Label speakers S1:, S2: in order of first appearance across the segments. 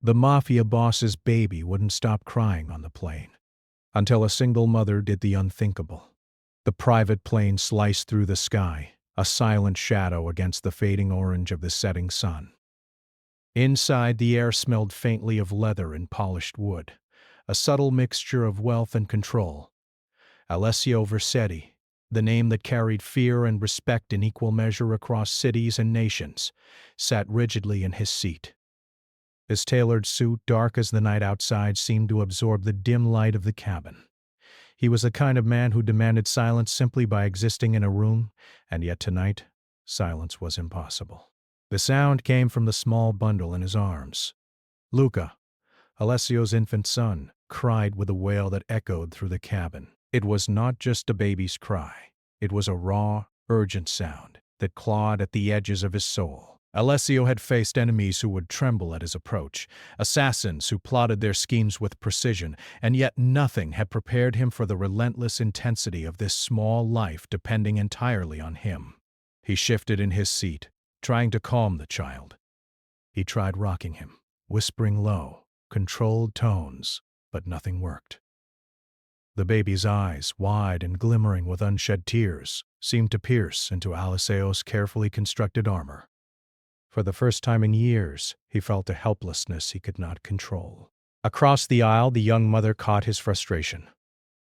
S1: The mafia boss's baby wouldn't stop crying on the plane, until a single mother did the unthinkable. The private plane sliced through the sky, a silent shadow against the fading orange of the setting sun. Inside, the air smelled faintly of leather and polished wood, a subtle mixture of wealth and control. Alessio Vercetti, the name that carried fear and respect in equal measure across cities and nations, sat rigidly in his seat. His tailored suit, dark as the night outside, seemed to absorb the dim light of the cabin. He was the kind of man who demanded silence simply by existing in a room, and yet tonight, silence was impossible. The sound came from the small bundle in his arms. Luca, Alessio's infant son, cried with a wail that echoed through the cabin. It was not just a baby's cry. It was a raw, urgent sound that clawed at the edges of his soul. Alessio had faced enemies who would tremble at his approach, assassins who plotted their schemes with precision, and yet nothing had prepared him for the relentless intensity of this small life depending entirely on him. He shifted in his seat, trying to calm the child. He tried rocking him, whispering low, controlled tones, but nothing worked. The baby's eyes, wide and glimmering with unshed tears, seemed to pierce into Alessio's carefully constructed armor. For the first time in years, he felt a helplessness he could not control. Across the aisle, the young mother caught his frustration.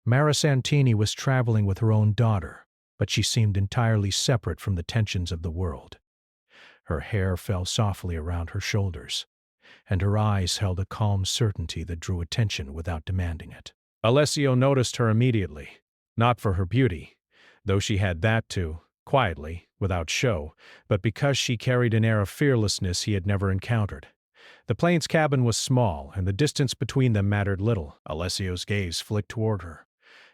S1: Mara Santini was traveling with her own daughter, but she seemed entirely separate from the tensions of the world. Her hair fell softly around her shoulders, and her eyes held a calm certainty that drew attention without demanding it. Alessio noticed her immediately, not for her beauty, though she had that too, quietly, without show, but because she carried an air of fearlessness he had never encountered. The plane's cabin was small, and the distance between them mattered little. Alessio's gaze flicked toward her,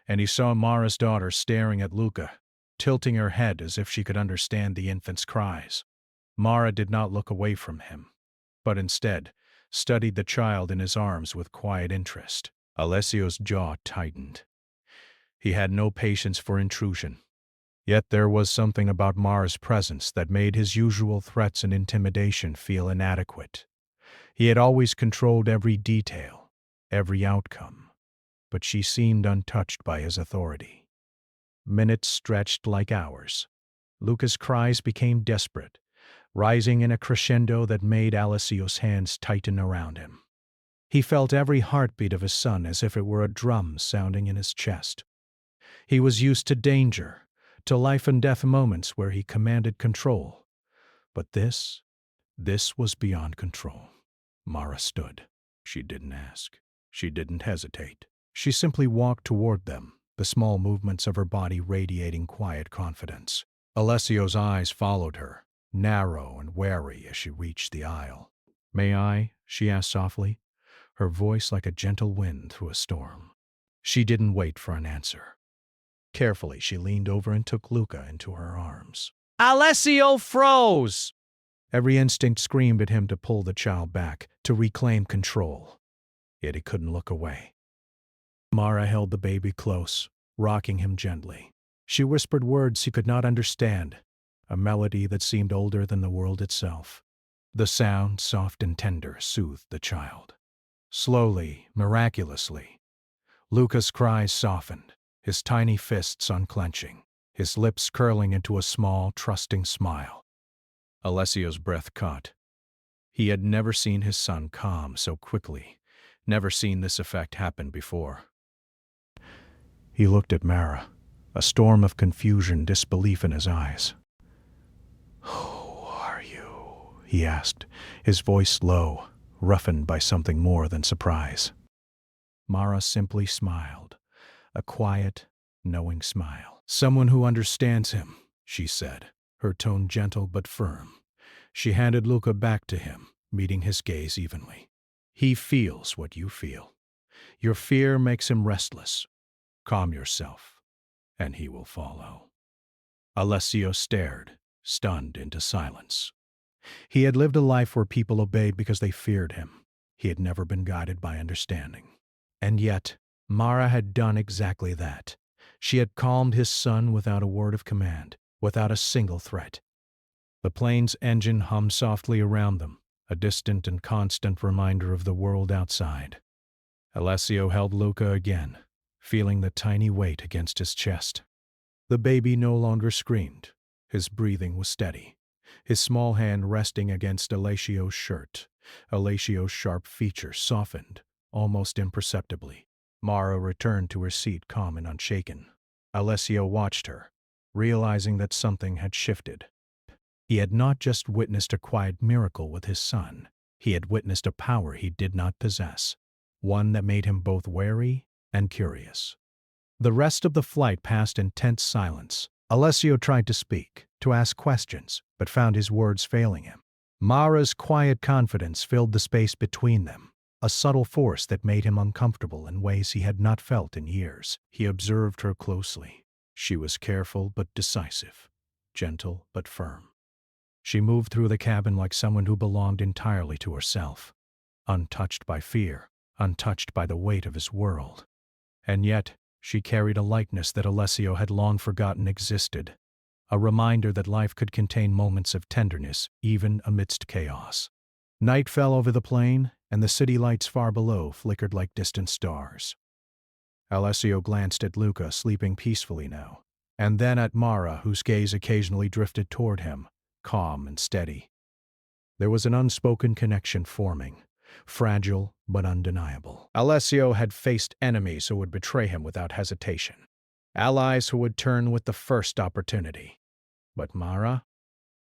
S1: and he saw Mara's daughter staring at Luca, tilting her head as if she could understand the infant's cries. Mara did not look away from him, but instead studied the child in his arms with quiet interest. Alessio's jaw tightened. He had no patience for intrusion. Yet there was something about Mara's presence that made his usual threats and intimidation feel inadequate. He had always controlled every detail, every outcome, but she seemed untouched by his authority. Minutes stretched like hours. Luca's cries became desperate, rising in a crescendo that made Alessio's hands tighten around him. He felt every heartbeat of his son as if it were a drum sounding in his chest. He was used to danger, to life-and-death moments where he commanded control. But this was beyond control. Mara stood. She didn't ask. She didn't hesitate. She simply walked toward them, the small movements of her body radiating quiet confidence. Alessio's eyes followed her, narrow and wary as she reached the aisle. "May I?" she asked softly, her voice like a gentle wind through a storm. She didn't wait for an answer. Carefully, she leaned over and took Luca into her arms. Alessio froze! Every instinct screamed at him to pull the child back, to reclaim control. Yet he couldn't look away. Mara held the baby close, rocking him gently. She whispered words he could not understand, a melody that seemed older than the world itself. The sound, soft and tender, soothed the child. Slowly, miraculously, Luca's cries softened, his tiny fists unclenching, his lips curling into a small, trusting smile. Alessio's breath caught. He had never seen his son calm so quickly, never seen this effect happen before. He looked at Mara, a storm of confusion, disbelief in his eyes. "Who are you?" he asked, his voice low, roughened by something more than surprise. Mara simply smiled, a quiet, knowing smile. "Someone who understands him," she said, her tone gentle but firm. She handed Luca back to him, meeting his gaze evenly. "He feels what you feel. Your fear makes him restless. Calm yourself, and he will follow." Alessio stared, stunned into silence. He had lived a life where people obeyed because they feared him. He had never been guided by understanding. And yet, Mara had done exactly that. She had calmed his son without a word of command, without a single threat. The plane's engine hummed softly around them, a distant and constant reminder of the world outside. Alessio held Luca again, feeling the tiny weight against his chest. The baby no longer screamed. His breathing was steady, his small hand resting against Alessio's shirt. Alessio's sharp features softened, almost imperceptibly. Mara returned to her seat calm and unshaken. Alessio watched her, realizing that something had shifted. He had not just witnessed a quiet miracle with his son, he had witnessed a power he did not possess, one that made him both wary and curious. The rest of the flight passed in tense silence. Alessio tried to speak, to ask questions, but found his words failing him. Mara's quiet confidence filled the space between them, a subtle force that made him uncomfortable in ways he had not felt in years. He observed her closely. She was careful but decisive, gentle but firm. She moved through the cabin like someone who belonged entirely to herself, untouched by fear, untouched by the weight of his world. And yet, she carried a lightness that Alessio had long forgotten existed, a reminder that life could contain moments of tenderness even amidst chaos. Night fell over the plain, and the city lights far below flickered like distant stars. Alessio glanced at Luca, sleeping peacefully now, and then at Mara, whose gaze occasionally drifted toward him, calm and steady. There was an unspoken connection forming, fragile but undeniable. Alessio had faced enemies who would betray him without hesitation, allies who would turn with the first opportunity. But Mara?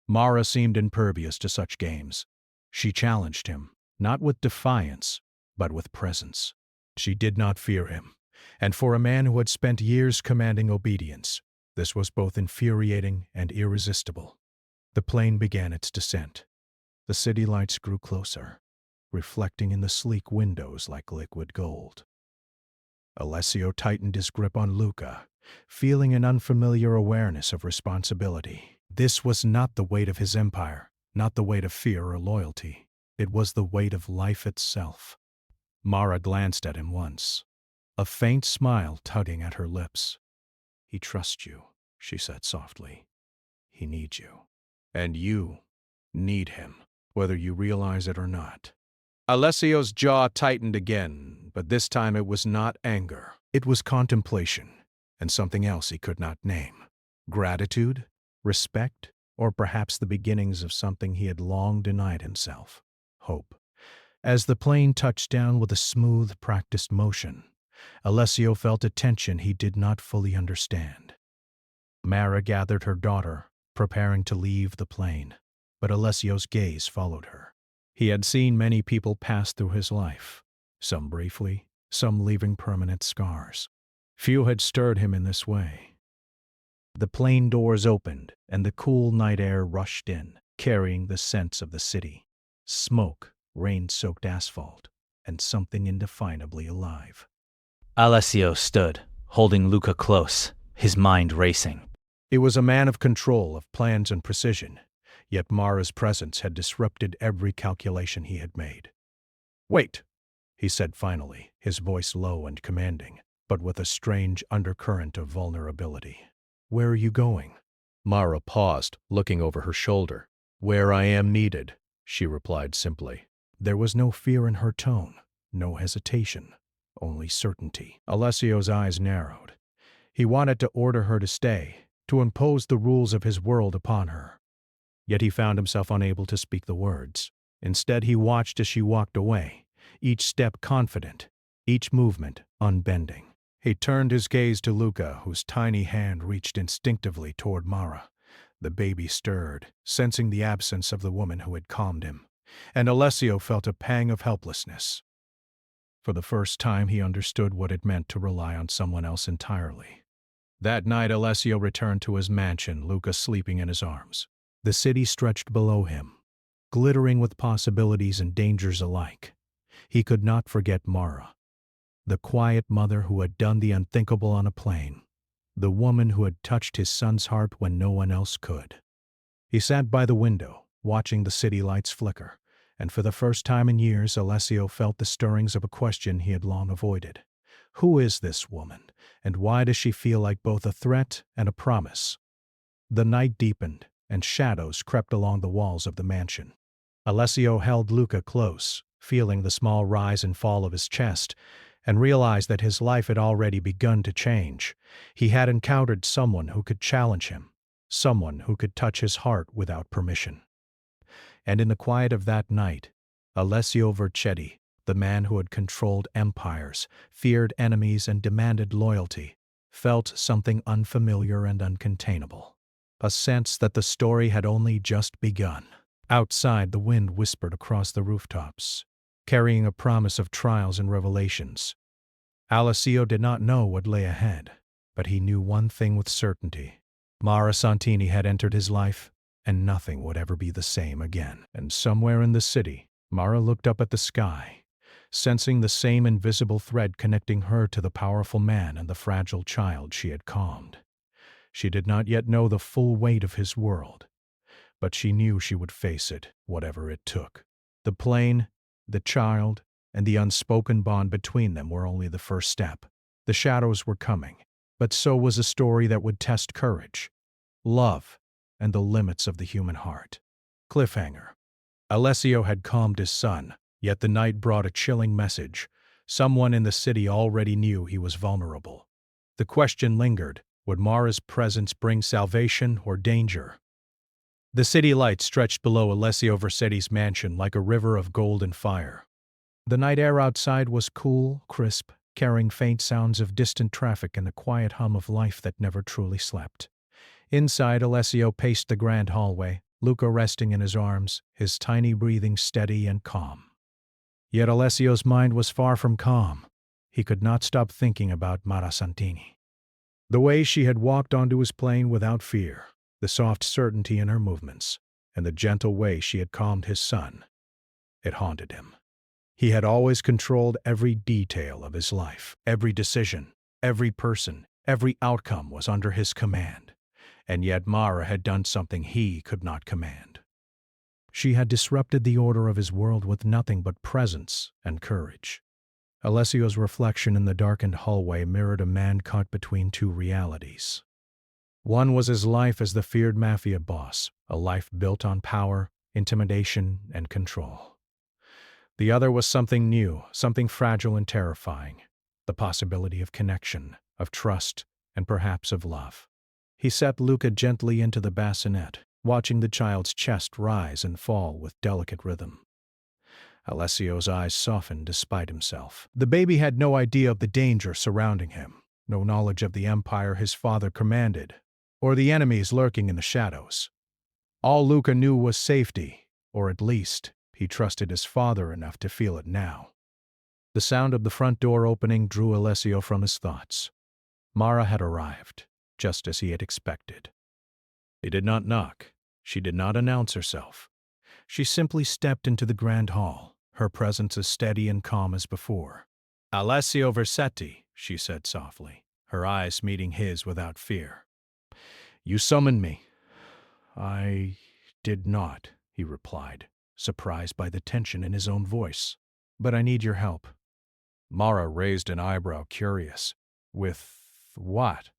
S1: Mara seemed impervious to such games. She challenged him, not with defiance, but with presence. She did not fear him, and for a man who had spent years commanding obedience, this was both infuriating and irresistible. The plane began its descent. The city lights grew closer, reflecting in the sleek windows like liquid gold. Alessio tightened his grip on Luca, feeling an unfamiliar awareness of responsibility. This was not the weight of his empire, not the weight of fear or loyalty. It was the weight of life itself. Mara glanced at him once, a faint smile tugging at her lips. "He trusts you," she said softly. "He needs you. And you need him, whether you realize it or not." Alessio's jaw tightened again, but this time it was not anger. It was contemplation, and something else he could not name. Gratitude, respect, or perhaps the beginnings of something he had long denied himself. Hope. As the plane touched down with a smooth, practiced motion, Alessio felt a tension he did not fully understand. Mara gathered her daughter, preparing to leave the plane, but Alessio's gaze followed her. He had seen many people pass through his life, some briefly, some leaving permanent scars. Few had stirred him in this way. The plane doors opened, and the cool night air rushed in, carrying the scents of the city. Smoke, rain-soaked asphalt, and something indefinably alive.
S2: Alessio stood, holding Luca close, his mind racing.
S1: He was a man of control, of plans and precision, yet Mara's presence had disrupted every calculation he had made. "Wait," he said finally, his voice low and commanding, but with a strange undercurrent of vulnerability. "Where are you going?" Mara paused, looking over her shoulder. "Where I am needed," she replied simply. There was no fear in her tone, no hesitation, only certainty. Alessio's eyes narrowed. He wanted to order her to stay, to impose the rules of his world upon her. Yet he found himself unable to speak the words. Instead, he watched as she walked away, each step confident, each movement unbending. He turned his gaze to Luca, whose tiny hand reached instinctively toward Mara. The baby stirred, sensing the absence of the woman who had calmed him, and Alessio felt a pang of helplessness. For the first time, he understood what it meant to rely on someone else entirely. That night, Alessio returned to his mansion, Luca sleeping in his arms. The city stretched below him, glittering with possibilities and dangers alike. He could not forget Mara, the quiet mother who had done the unthinkable on a plane, the woman who had touched his son's heart when no one else could. He sat by the window, watching the city lights flicker, and for the first time in years, Alessio felt the stirrings of a question he had long avoided. Who is this woman, and why does she feel like both a threat and a promise? The night deepened, and shadows crept along the walls of the mansion. Alessio held Luca close, feeling the small rise and fall of his chest, and realized that his life had already begun to change. He had encountered someone who could challenge him, someone who could touch his heart without permission. And in the quiet of that night, Alessio Vercetti, the man who had controlled empires, feared enemies, and demanded loyalty, felt something unfamiliar and uncontainable. A sense that the story had only just begun. Outside, the wind whispered across the rooftops, carrying a promise of trials and revelations. Alessio did not know what lay ahead, but he knew one thing with certainty. Mara Santini had entered his life, and nothing would ever be the same again. And somewhere in the city, Mara looked up at the sky, sensing the same invisible thread connecting her to the powerful man and the fragile child she had calmed. She did not yet know the full weight of his world, but she knew she would face it, whatever it took. The plane, the child, and the unspoken bond between them were only the first step. The shadows were coming, but so was a story that would test courage, love, and the limits of the human heart. Cliffhanger. Alessio had calmed his son, yet the night brought a chilling message. Someone in the city already knew he was vulnerable. The question lingered, would Mara's presence bring salvation or danger? The city lights stretched below Alessio Vercetti's mansion like a river of gold and fire. The night air outside was cool, crisp, carrying faint sounds of distant traffic and the quiet hum of life that never truly slept. Inside, Alessio paced the grand hallway, Luca resting in his arms, his tiny breathing steady and calm. Yet Alessio's mind was far from calm. He could not stop thinking about Mara Santini. The way she had walked onto his plane without fear, the soft certainty in her movements, and the gentle way she had calmed his son. It haunted him. He had always controlled every detail of his life. Every decision, every person, every outcome was under his command. And yet Mara had done something he could not command. She had disrupted the order of his world with nothing but presence and courage. Alessio's reflection in the darkened hallway mirrored a man caught between two realities. One was his life as the feared mafia boss, a life built on power, intimidation, and control. The other was something new, something fragile and terrifying, the possibility of connection, of trust, and perhaps of love. He set Luca gently into the bassinet, watching the child's chest rise and fall with delicate rhythm. Alessio's eyes softened despite himself. The baby had no idea of the danger surrounding him, no knowledge of the empire his father commanded, or the enemies lurking in the shadows. All Luca knew was safety, or at least, he trusted his father enough to feel it now. The sound of the front door opening drew Alessio from his thoughts. Mara had arrived, just as he had expected. He did not knock. She did not announce herself. She simply stepped into the grand hall, her presence as steady and calm as before. "Alessio Vercetti," she said softly, her eyes meeting his without fear. "You summoned me." "I did not," he replied, surprised by the tension in his own voice. "But I need your help." Mara raised an eyebrow, curious. "With what?"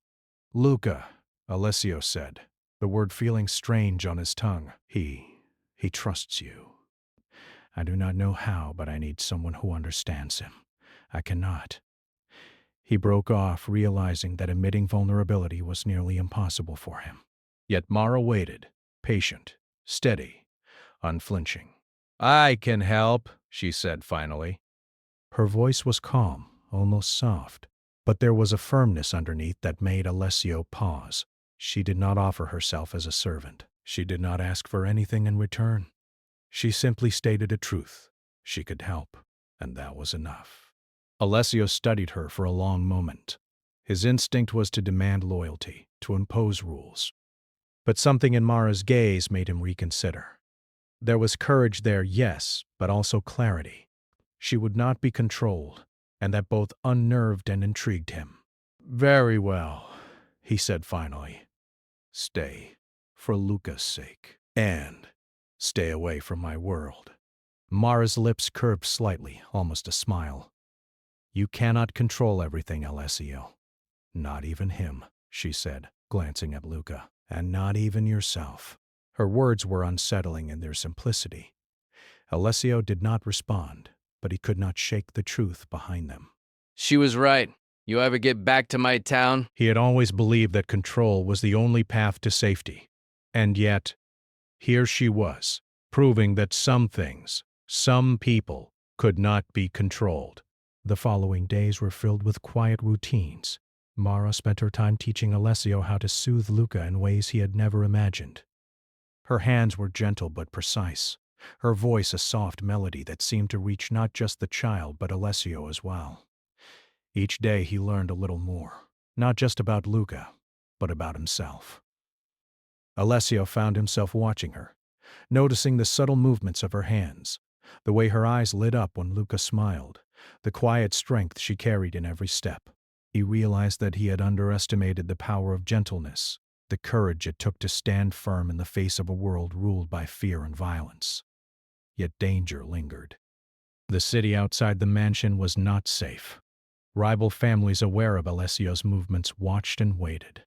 S1: "Luca," Alessio said, the word feeling strange on his tongue. He trusts you. I do not know how, but I need someone who understands him. I cannot." He broke off, realizing that admitting vulnerability was nearly impossible for him. Yet Mara waited, patient, steady, unflinching. "I can help," she said finally. Her voice was calm, almost soft, but there was a firmness underneath that made Alessio pause. She did not offer herself as a servant. She did not ask for anything in return. She simply stated a truth. She could help, and that was enough. Alessio studied her for a long moment. His instinct was to demand loyalty, to impose rules. But something in Mara's gaze made him reconsider. There was courage there, yes, but also clarity. She would not be controlled, and that both unnerved and intrigued him. "Very well," he said finally. "Stay, for Luca's sake, and stay away from my world." Mara's lips curved slightly, almost a smile. "You cannot control everything, Alessio. Not even him," she said, glancing at Luca. "And not even yourself." Her words were unsettling in their simplicity. Alessio did not respond, but he could not shake the truth behind them.
S3: She was right. You ever get back to my town?
S1: He had always believed that control was the only path to safety. And yet, here she was, proving that some things, some people, could not be controlled. The following days were filled with quiet routines. Mara spent her time teaching Alessio how to soothe Luca in ways he had never imagined. Her hands were gentle but precise, her voice a soft melody that seemed to reach not just the child but Alessio as well. Each day he learned a little more, not just about Luca, but about himself. Alessio found himself watching her, noticing the subtle movements of her hands, the way her eyes lit up when Luca smiled, the quiet strength she carried in every step. He realized that he had underestimated the power of gentleness, the courage it took to stand firm in the face of a world ruled by fear and violence. Yet danger lingered. The city outside the mansion was not safe. Rival families aware of Alessio's movements watched and waited.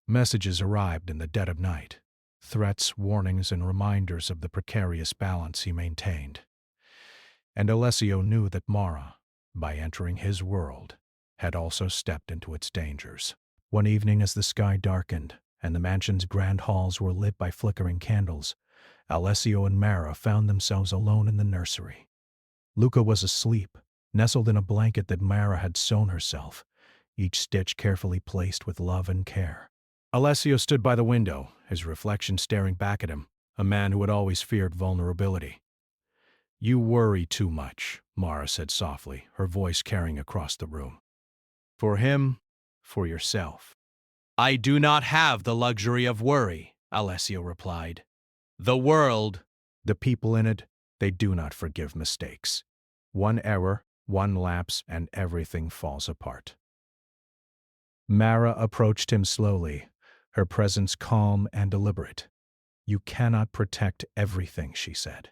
S1: Messages arrived in the dead of night, threats, warnings, and reminders of the precarious balance he maintained. And Alessio knew that Mara, by entering his world, had also stepped into its dangers. One evening as the sky darkened and the mansion's grand halls were lit by flickering candles, Alessio and Mara found themselves alone in the nursery. Luca was asleep, nestled in a blanket that Mara had sewn herself, each stitch carefully placed with love and care. Alessio stood by the window, his reflection staring back at him, a man who had always feared vulnerability. "You worry too much," Mara said softly, her voice carrying across the room. "For him, for yourself." "I do not have the luxury of worry," Alessio replied. "The world, the people in it, they do not forgive mistakes. One error, one lapse, and everything falls apart." Mara approached him slowly, her presence calm and deliberate. "You cannot protect everything," she said.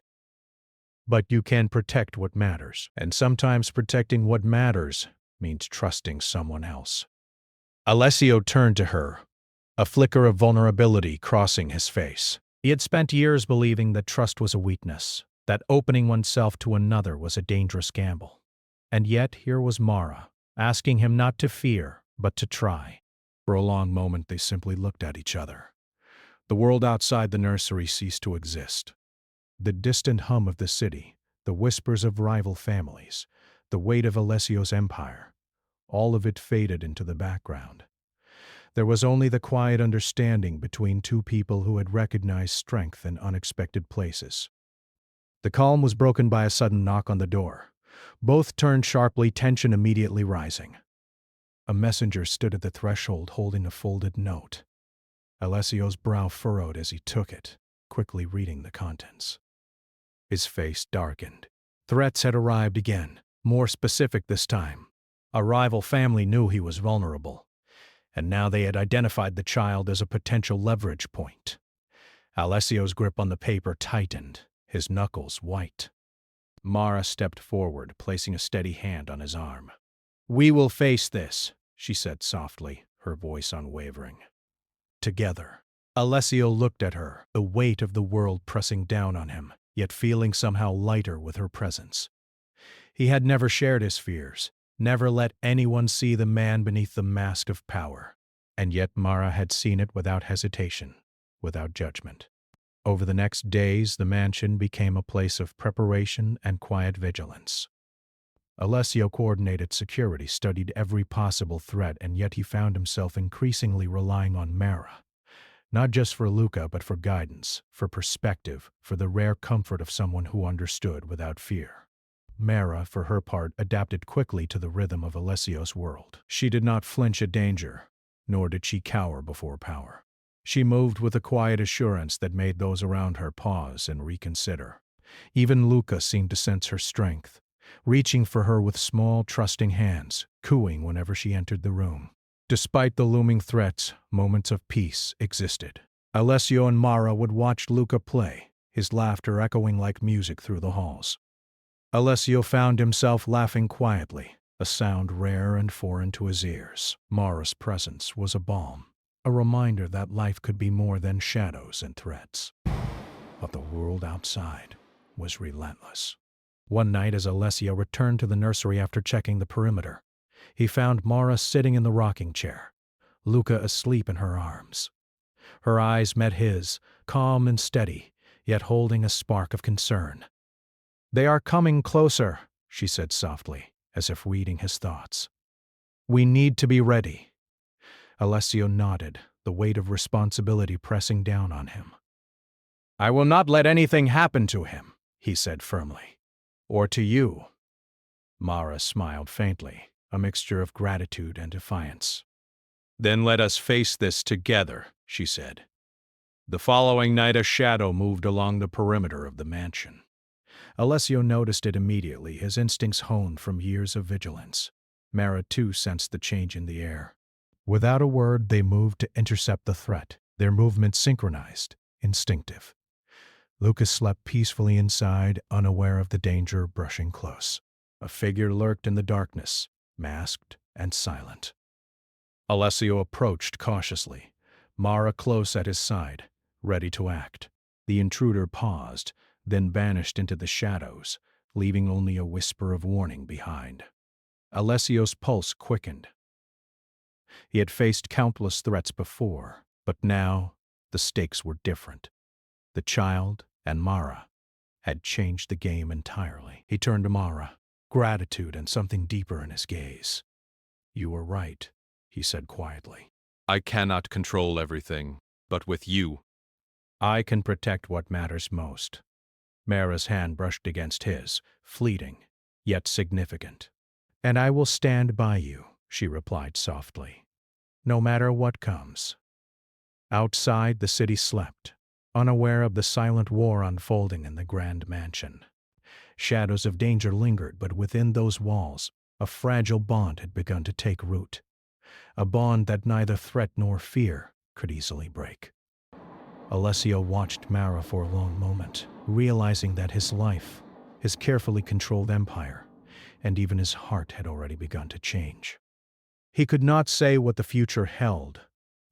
S1: "But you can protect what matters, and sometimes protecting what matters means trusting someone else." Alessio turned to her, a flicker of vulnerability crossing his face. He had spent years believing that trust was a weakness, that opening oneself to another was a dangerous gamble. And yet here was Mara, asking him not to fear, but to try. For a long moment they simply looked at each other. The world outside the nursery ceased to exist. The distant hum of the city, the whispers of rival families, the weight of Alessio's empire, all of it faded into the background. There was only the quiet understanding between two people who had recognized strength in unexpected places. The calm was broken by a sudden knock on the door. Both turned sharply, tension immediately rising. A messenger stood at the threshold holding a folded note. Alessio's brow furrowed as he took it, quickly reading the contents. His face darkened. Threats had arrived again, more specific this time. A rival family knew he was vulnerable, and now they had identified the child as a potential leverage point. Alessio's grip on the paper tightened, his knuckles white. Mara stepped forward, placing a steady hand on his arm. "We will face this," she said softly, her voice unwavering. "Together." Alessio looked at her, the weight of the world pressing down on him, yet feeling somehow lighter with her presence. He had never shared his fears, never let anyone see the man beneath the mask of power. And yet Mara had seen it without hesitation, without judgment. Over the next days, the mansion became a place of preparation and quiet vigilance. Alessio coordinated security, studied every possible threat, and yet he found himself increasingly relying on Mara. Not just for Luca, but for guidance, for perspective, for the rare comfort of someone who understood without fear. Mara, for her part, adapted quickly to the rhythm of Alessio's world. She did not flinch at danger, nor did she cower before power. She moved with a quiet assurance that made those around her pause and reconsider. Even Luca seemed to sense her strength, reaching for her with small, trusting hands, cooing whenever she entered the room. Despite the looming threats, moments of peace existed. Alessio and Mara would watch Luca play, his laughter echoing like music through the halls. Alessio found himself laughing quietly, a sound rare and foreign to his ears. Mara's presence was a balm, a reminder that life could be more than shadows and threats. But the world outside was relentless. One night, as Alessio returned to the nursery after checking the perimeter, he found Mara sitting in the rocking chair, Luca asleep in her arms. Her eyes met his, calm and steady, yet holding a spark of concern. "They are coming closer," she said softly, as if reading his thoughts. "We need to be ready." Alessio nodded, the weight of responsibility pressing down on him. "I will not let anything happen to him," he said firmly. "Or to you." Mara smiled faintly, a mixture of gratitude and defiance. "Then let us face this together," she said. The following night a shadow moved along the perimeter of the mansion. Alessio noticed it immediately, his instincts honed from years of vigilance. Mara too sensed the change in the air. Without a word, they moved to intercept the threat, their movements synchronized, instinctive. Lucas slept peacefully inside, unaware of the danger brushing close. A figure lurked in the darkness, masked and silent. Alessio approached cautiously, Mara close at his side, ready to act. The intruder paused, then vanished into the shadows, leaving only a whisper of warning behind. Alessio's pulse quickened. He had faced countless threats before, but now the stakes were different. The child and Mara had changed the game entirely. He turned to Mara, gratitude and something deeper in his gaze. "You were right," he said quietly. "I cannot control everything, but with you, I can protect what matters most." Mara's hand brushed against his, fleeting, yet significant. "And I will stand by you," she replied softly, "no matter what comes." Outside, the city slept, unaware of the silent war unfolding in the grand mansion. Shadows of danger lingered, but within those walls, a fragile bond had begun to take root, a bond that neither threat nor fear could easily break. Alessio watched Mara for a long moment, realizing that his life, his carefully controlled empire, and even his heart had already begun to change. He could not say what the future held,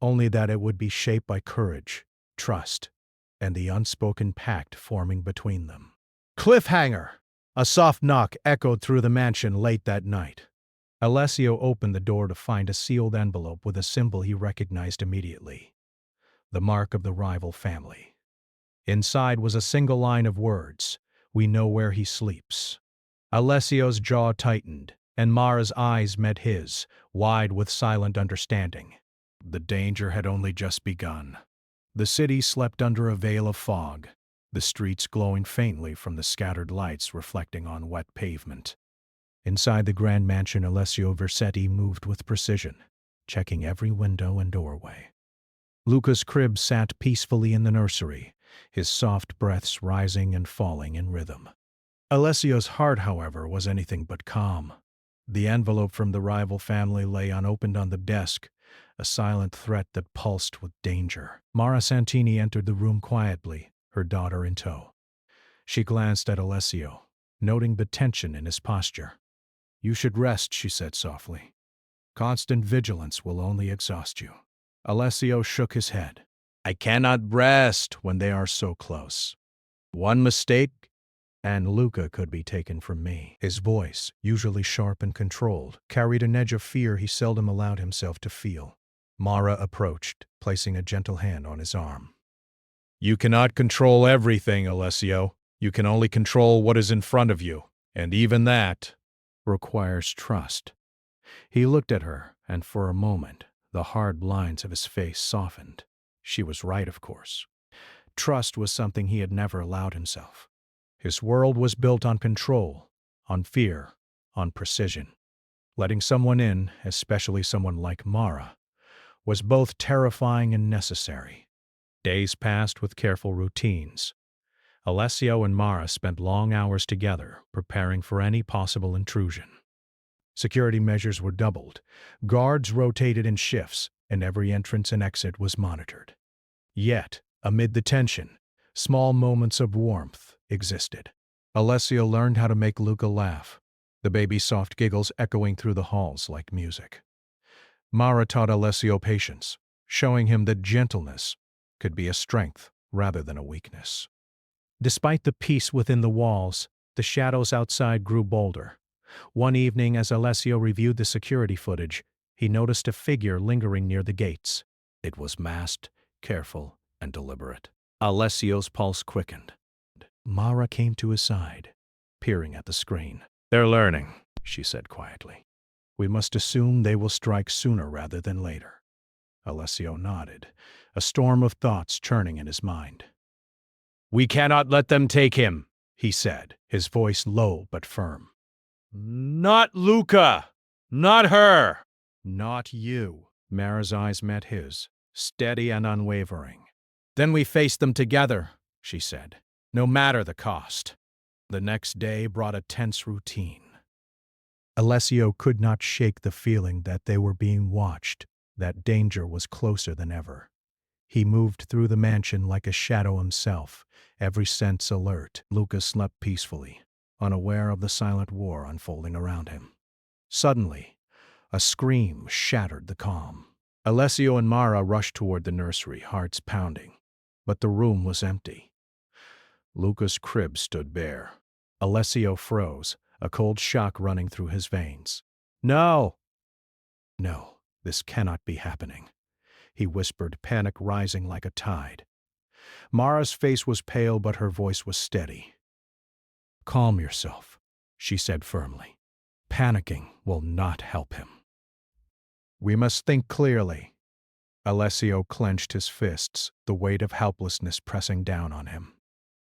S1: only that it would be shaped by courage, trust, and the unspoken pact forming between them. Cliffhanger! A soft knock echoed through the mansion late that night. Alessio opened the door to find a sealed envelope with a symbol he recognized immediately: the mark of the rival family. Inside was a single line of words: "We know where he sleeps." Alessio's jaw tightened, and Mara's eyes met his, wide with silent understanding. The danger had only just begun. The city slept under a veil of fog, the streets glowing faintly from the scattered lights reflecting on wet pavement. Inside the grand mansion, Alessio Vercetti moved with precision, checking every window and doorway. Luca's crib sat peacefully in the nursery, his soft breaths rising and falling in rhythm. Alessio's heart, however, was anything but calm. The envelope from the rival family lay unopened on the desk, a silent threat that pulsed with danger. Mara Santini entered the room quietly, her daughter in tow. She glanced at Alessio, noting the tension in his posture. "You should rest," she said softly. "Constant vigilance will only exhaust you." Alessio shook his head. "I cannot rest when they are so close. One mistake, and Luca could be taken from me." His voice, usually sharp and controlled, carried an edge of fear he seldom allowed himself to feel. Mara approached, placing a gentle hand on his arm. "You cannot control everything, Alessio. You can only control what is in front of you, and even that requires trust." He looked at her, and for a moment, the hard lines of his face softened. She was right, of course. Trust was something he had never allowed himself. His world was built on control, on fear, on precision. Letting someone in, especially someone like Mara, was both terrifying and necessary. Days passed with careful routines. Alessio and Mara spent long hours together, preparing for any possible intrusion. Security measures were doubled, guards rotated in shifts, and every entrance and exit was monitored. Yet, amid the tension, small moments of warmth existed. Alessio learned how to make Luca laugh, the baby's soft giggles echoing through the halls like music. Mara taught Alessio patience, showing him that gentleness could be a strength rather than a weakness. Despite the peace within the walls, the shadows outside grew bolder. One evening, as Alessio reviewed the security footage, he noticed a figure lingering near the gates. It was masked, careful, and deliberate. Alessio's pulse quickened. Mara came to his side, peering at the screen. "They're learning," she said quietly. "We must assume they will strike sooner rather than later." Alessio nodded, a storm of thoughts churning in his mind. "We cannot let them take him," he said, his voice low but firm. "Not Luca! Not her! Not you." Mara's eyes met his, steady and unwavering. "Then we face them together," she said, "no matter the cost." The next day brought a tense routine. Alessio could not shake the feeling that they were being watched, that danger was closer than ever. He moved through the mansion like a shadow himself, every sense alert. Luca slept peacefully, unaware of the silent war unfolding around him. Suddenly, a scream shattered the calm. Alessio and Mara rushed toward the nursery, hearts pounding. But the room was empty. Luca's crib stood bare. Alessio froze, a cold shock running through his veins. "No! No, this cannot be happening," he whispered, panic rising like a tide. Mara's face was pale, but her voice was steady. "Calm yourself," she said firmly. "Panicking will not help him. We must think clearly." Alessio clenched his fists, the weight of helplessness pressing down on him.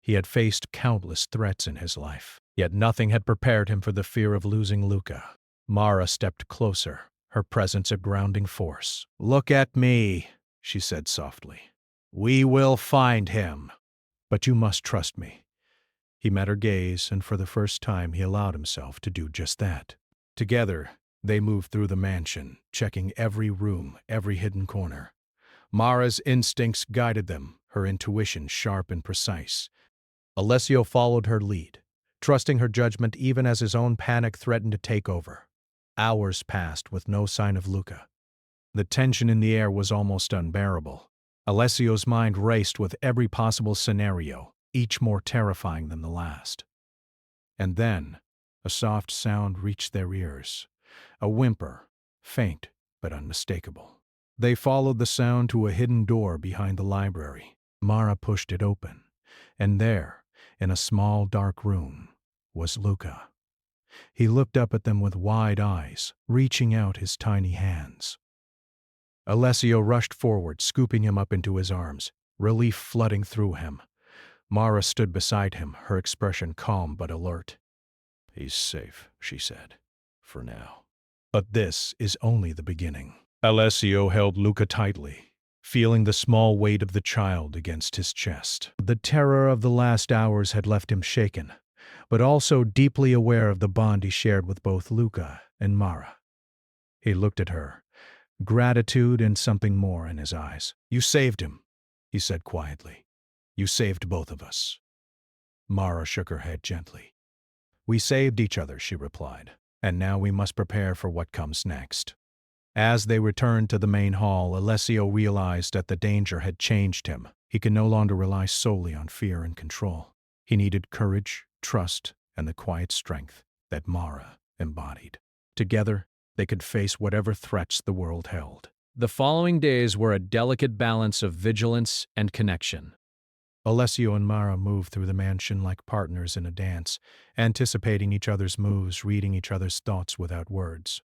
S1: He had faced countless threats in his life, yet nothing had prepared him for the fear of losing Luca. Mara stepped closer, her presence a grounding force. "Look at me," she said softly. "We will find him. But you must trust me." He met her gaze, and for the first time he allowed himself to do just that. Together, they moved through the mansion, checking every room, every hidden corner. Mara's instincts guided them, her intuition sharp and precise. Alessio followed her lead, trusting her judgment even as his own panic threatened to take over. Hours passed with no sign of Luca. The tension in the air was almost unbearable. Alessio's mind raced with every possible scenario, each more terrifying than the last. And then, a soft sound reached their ears. A whimper, faint but unmistakable. They followed the sound to a hidden door behind the library. Mara pushed it open, and there, in a small dark room, was Luca. He looked up at them with wide eyes, reaching out his tiny hands. Alessio rushed forward, scooping him up into his arms, relief flooding through him. Mara stood beside him, her expression calm but alert. "He's safe," she said, "for now. But this is only the beginning." Alessio held Luca tightly, feeling the small weight of the child against his chest. The terror of the last hours had left him shaken, but also deeply aware of the bond he shared with both Luca and Mara. He looked at her, gratitude and something more in his eyes. "You saved him," he said quietly. "You saved both of us." Mara shook her head gently. "We saved each other," she replied, "and now we must prepare for what comes next." As they returned to the main hall, Alessio realized that the danger had changed him. He could no longer rely solely on fear and control. He needed courage, trust, and the quiet strength that Mara embodied. Together, they could face whatever threats the world held. The following days were a delicate balance of vigilance and connection. Alessio and Mara moved through the mansion like partners in a dance, anticipating each other's moves, reading each other's thoughts without words.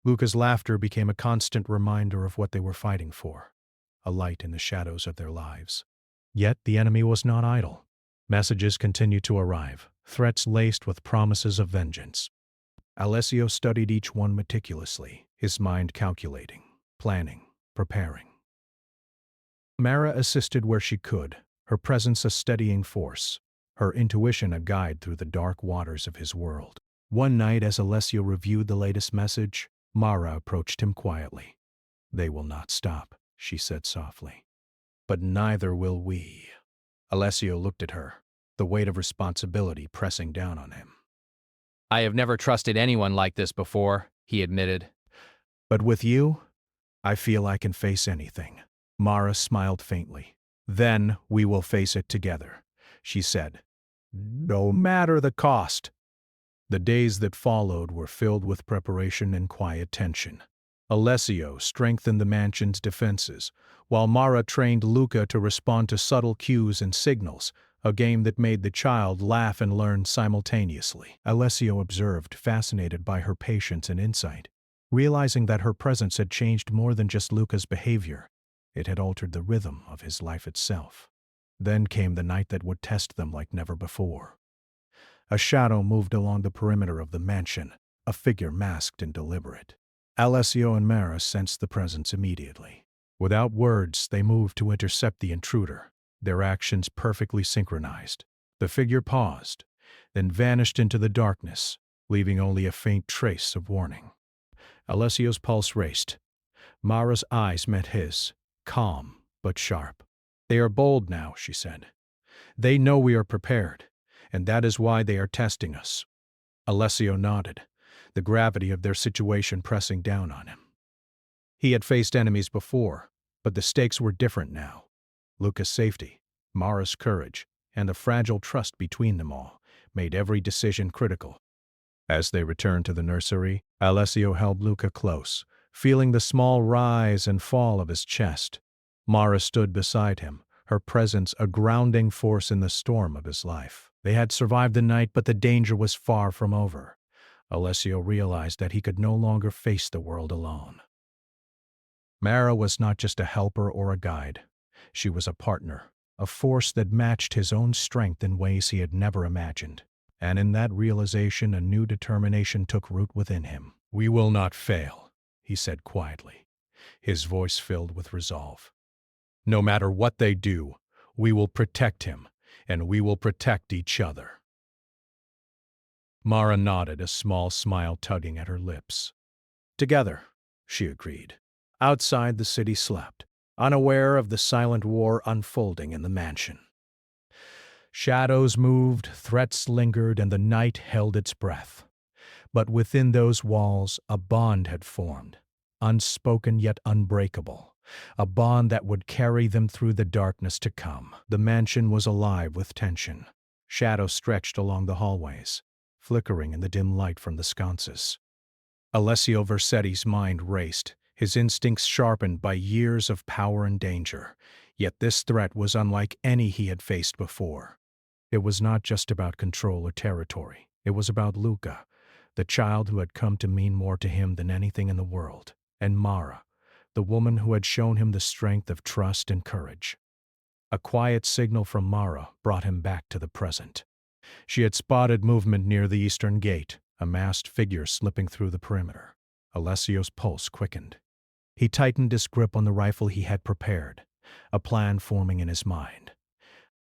S1: Luca's laughter became a constant reminder of what they were fighting for, a light in the shadows of their lives. Yet the enemy was not idle. Messages continued to arrive, threats laced with promises of vengeance. Alessio studied each one meticulously, his mind calculating, planning, preparing. Mara assisted where she could, her presence a steadying force, her intuition a guide through the dark waters of his world. One night, as Alessio reviewed the latest message, Mara approached him quietly. "They will not stop," she said softly. "But neither will we." Alessio looked at her, the weight of responsibility pressing down on him.
S3: I have never trusted anyone like this before, he admitted.
S1: "But with you, I feel I can face anything." Mara smiled faintly. "Then we will face it together." she said. "No matter the cost." The days that followed were filled with preparation and quiet tension. Alessio strengthened the mansion's defenses, while Mara trained Luca to respond to subtle cues and signals, a game that made the child laugh and learn simultaneously. Alessio observed, fascinated by her patience and insight, realizing that her presence had changed more than just Luca's behavior. It had altered the rhythm of his life itself. Then came the night that would test them like never before. A shadow moved along the perimeter of the mansion, a figure masked and deliberate. Alessio and Mara sensed the presence immediately. Without words, they moved to intercept the intruder, their actions perfectly synchronized. The figure paused, then vanished into the darkness, leaving only a faint trace of warning. Alessio's pulse raced. Mara's eyes met his, calm but sharp. "They are bold now," she said. "They know we are prepared, and that is why they are testing us." Alessio nodded, the gravity of their situation pressing down on him. He had faced enemies before, but the stakes were different now. Luca's safety, Mara's courage, and the fragile trust between them all made every decision critical. As they returned to the nursery, Alessio held Luca close, feeling the small rise and fall of his chest. Mara stood beside him, her presence a grounding force in the storm of his life. They had survived the night, but the danger was far from over. Alessio realized that he could no longer face the world alone. Mara was not just a helper or a guide. She was a partner, a force that matched his own strength in ways he had never imagined. And in that realization, a new determination took root within him. "We will not fail," he said quietly, his voice filled with resolve. "No matter what they do, we will protect him, and we will protect each other." Mara nodded, a small smile tugging at her lips. "Together," she agreed. Outside, the city slept, unaware of the silent war unfolding in the mansion. Shadows moved, threats lingered, and the night held its breath. But within those walls, a bond had formed, unspoken yet unbreakable, a bond that would carry them through the darkness to come. The mansion was alive with tension. Shadows stretched along the hallways, flickering in the dim light from the sconces. Alessio Versetti's mind raced, his instincts sharpened by years of power and danger. Yet this threat was unlike any he had faced before. It was not just about control or territory. It was about Luca, the child who had come to mean more to him than anything in the world, and Mara, the woman who had shown him the strength of trust and courage. A quiet signal from Mara brought him back to the present. She had spotted movement near the eastern gate, a masked figure slipping through the perimeter. Alessio's pulse quickened. He tightened his grip on the rifle he had prepared, a plan forming in his mind.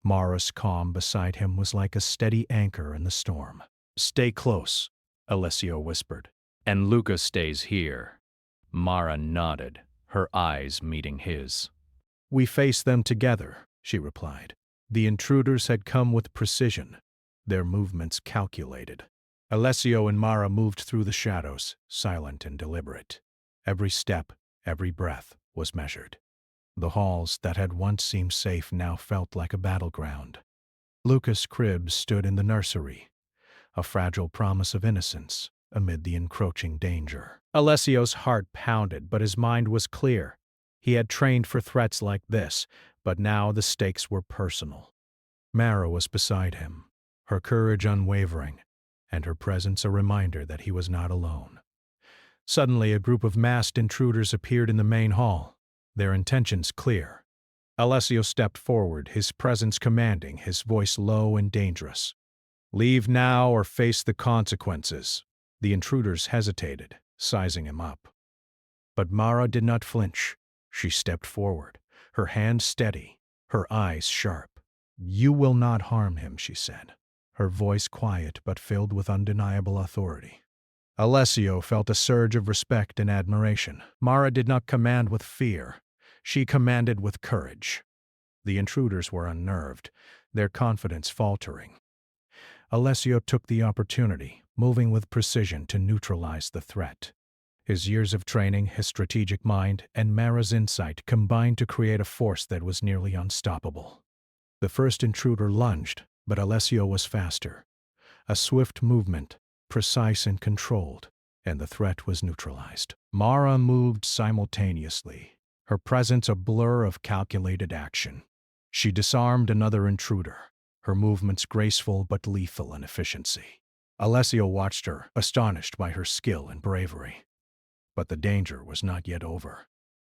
S1: Mara's calm beside him was like a steady anchor in the storm. "Stay close," Alessio whispered.
S3: "And Luca stays here." Mara nodded, her eyes meeting his.
S1: "We face them together," she replied. The intruders had come with precision, their movements calculated. Alessio and Mara moved through the shadows, silent and deliberate. Every step, every breath was measured. The halls that had once seemed safe now felt like a battleground. Luca's crib stood in the nursery, a fragile promise of innocence amid the encroaching danger. Alessio's heart pounded, but his mind was clear. He had trained for threats like this, but now the stakes were personal. Mara was beside him, her courage unwavering, and her presence a reminder that he was not alone. Suddenly, a group of masked intruders appeared in the main hall, their intentions clear. Alessio stepped forward, his presence commanding, his voice low and dangerous. "Leave now or face the consequences." The intruders hesitated, sizing him up. But Mara did not flinch. She stepped forward, her hand steady, her eyes sharp. "You will not harm him," she said, her voice quiet but filled with undeniable authority. Alessio felt a surge of respect and admiration. Mara did not command with fear. She commanded with courage. The intruders were unnerved, their confidence faltering. Alessio took the opportunity, moving with precision to neutralize the threat. His years of training, his strategic mind, and Mara's insight combined to create a force that was nearly unstoppable. The first intruder lunged, But Alessio was faster. A swift movement, precise and controlled, and the threat was neutralized. Mara moved simultaneously, her presence a blur of calculated action. She disarmed another intruder, her movements graceful but lethal in efficiency. Alessio watched her, astonished by her skill and bravery. But the danger was not yet over.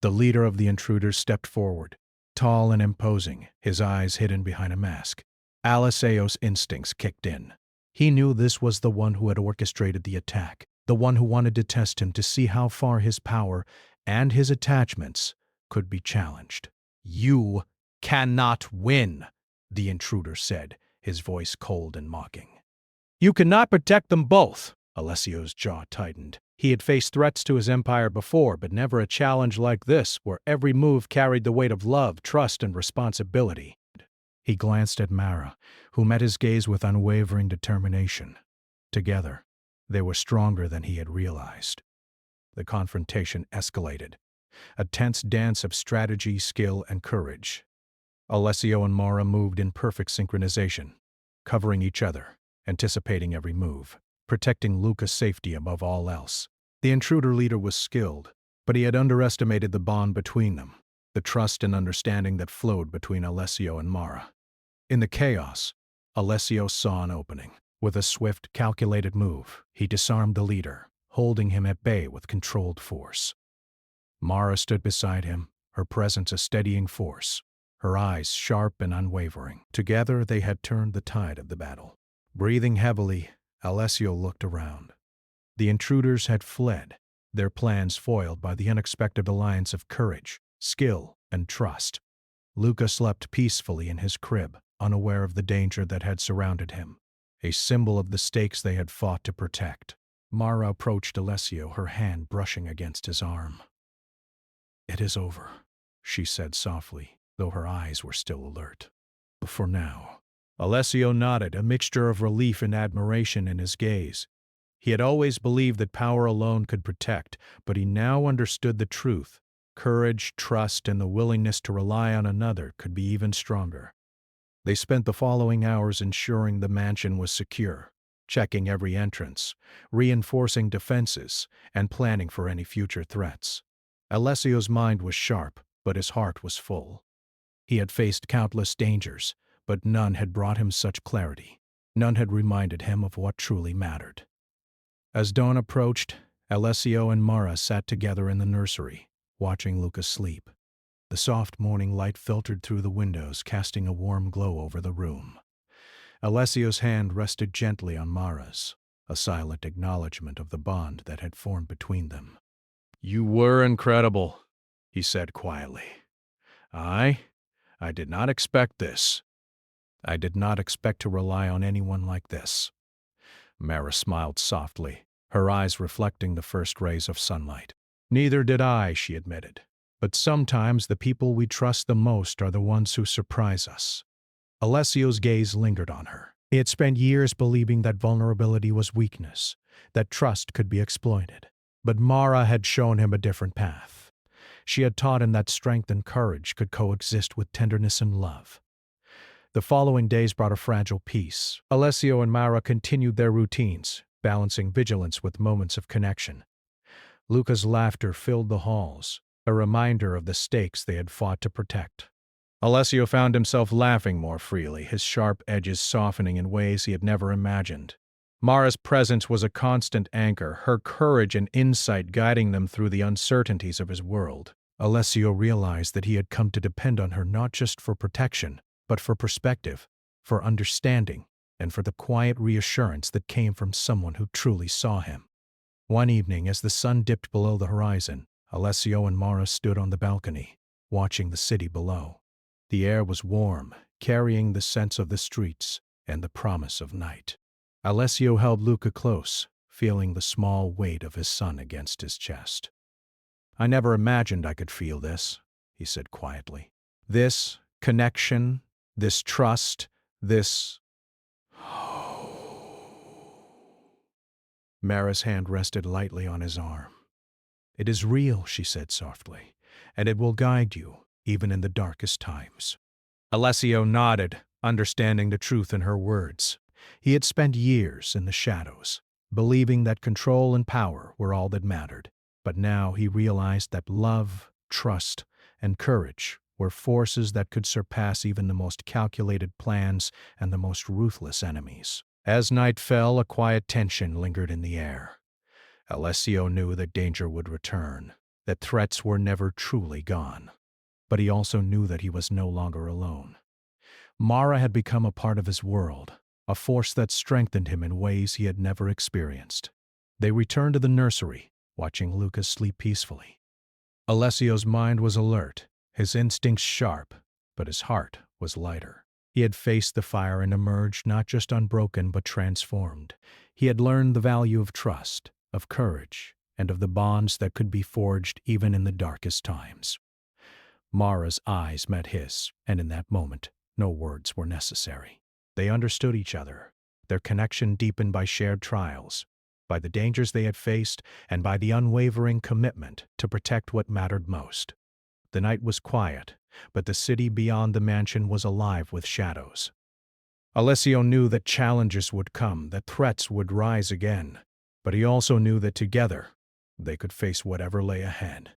S1: The leader of the intruders stepped forward, tall and imposing, his eyes hidden behind a mask. Alessio's instincts kicked in. He knew this was the one who had orchestrated the attack, the one who wanted to test him to see how far his power and his attachments could be challenged. "You cannot win," the intruder said, his voice cold and mocking. "You cannot protect them both." Alessio's jaw tightened. He had faced threats to his empire before, but never a challenge like this, where every move carried the weight of love, trust, and responsibility. He glanced at Mara, who met his gaze with unwavering determination. Together, they were stronger than he had realized. The confrontation escalated, a tense dance of strategy, skill, and courage. Alessio and Mara moved in perfect synchronization, covering each other, anticipating every move, protecting Luca's safety above all else. The intruder leader was skilled, but he had underestimated the bond between them, the trust and understanding that flowed between Alessio and Mara. In the chaos, Alessio saw an opening. With a swift, calculated move, he disarmed the leader, holding him at bay with controlled force. Mara stood beside him, her presence a steadying force, her eyes sharp and unwavering. Together they had turned the tide of the battle. Breathing heavily, Alessio looked around. The intruders had fled, their plans foiled by the unexpected alliance of courage, skill, and trust. Luca slept peacefully in his crib, unaware of the danger that had surrounded him, a symbol of the stakes they had fought to protect. Mara approached Alessio, her hand brushing against his arm. "It is over," she said softly, though her eyes were still alert. "For now." Alessio nodded, a mixture of relief and admiration in his gaze. He had always believed that power alone could protect, but he now understood the truth. Courage, trust, and the willingness to rely on another could be even stronger. They spent the following hours ensuring the mansion was secure, checking every entrance, reinforcing defenses, and planning for any future threats. Alessio's mind was sharp, but his heart was full. He had faced countless dangers, but none had brought him such clarity. None had reminded him of what truly mattered. As dawn approached, Alessio and Mara sat together in the nursery, watching Luca sleep. The soft morning light filtered through the windows, casting a warm glow over the room. Alessio's hand rested gently on Mara's, a silent acknowledgement of the bond that had formed between them. "You were incredible," he said quietly. I did not expect this. I did not expect to rely on anyone like this." Mara smiled softly, her eyes reflecting the first rays of sunlight. "Neither did I," she admitted. "But sometimes the people we trust the most are the ones who surprise us." Alessio's gaze lingered on her. He had spent years believing that vulnerability was weakness, that trust could be exploited. But Mara had shown him a different path. She had taught him that strength and courage could coexist with tenderness and love. The following days brought a fragile peace. Alessio and Mara continued their routines, balancing vigilance with moments of connection. Luca's laughter filled the halls, a reminder of the stakes they had fought to protect. Alessio found himself laughing more freely, his sharp edges softening in ways he had never imagined. Mara's presence was a constant anchor, her courage and insight guiding them through the uncertainties of his world. Alessio realized that he had come to depend on her not just for protection, but for perspective, for understanding, and for the quiet reassurance that came from someone who truly saw him. One evening, as the sun dipped below the horizon, Alessio and Mara stood on the balcony, watching the city below. The air was warm, carrying the sense of the streets and the promise of night. Alessio held Luca close, feeling the small weight of his son against his chest. "I never imagined I could feel this," he said quietly. "This connection, this trust, this—" Mara's hand rested lightly on his arm. "It is real," she said softly, "and it will guide you, even in the darkest times." Alessio nodded, understanding the truth in her words. He had spent years in the shadows, believing that control and power were all that mattered. But now he realized that love, trust, and courage were forces that could surpass even the most calculated plans and the most ruthless enemies. As night fell, a quiet tension lingered in the air. Alessio knew that danger would return, that threats were never truly gone. But he also knew that he was no longer alone. Mara had become a part of his world, a force that strengthened him in ways he had never experienced. They returned to the nursery, watching Lucas sleep peacefully. Alessio's mind was alert, his instincts sharp, but his heart was lighter. He had faced the fire and emerged not just unbroken but transformed. He had learned the value of trust, of courage, and of the bonds that could be forged even in the darkest times. Mara's eyes met his, and in that moment, no words were necessary. They understood each other, their connection deepened by shared trials, by the dangers they had faced, and by the unwavering commitment to protect what mattered most. The night was quiet, but the city beyond the mansion was alive with shadows. Alessio knew that challenges would come, that threats would rise again, but he also knew that together they could face whatever lay ahead.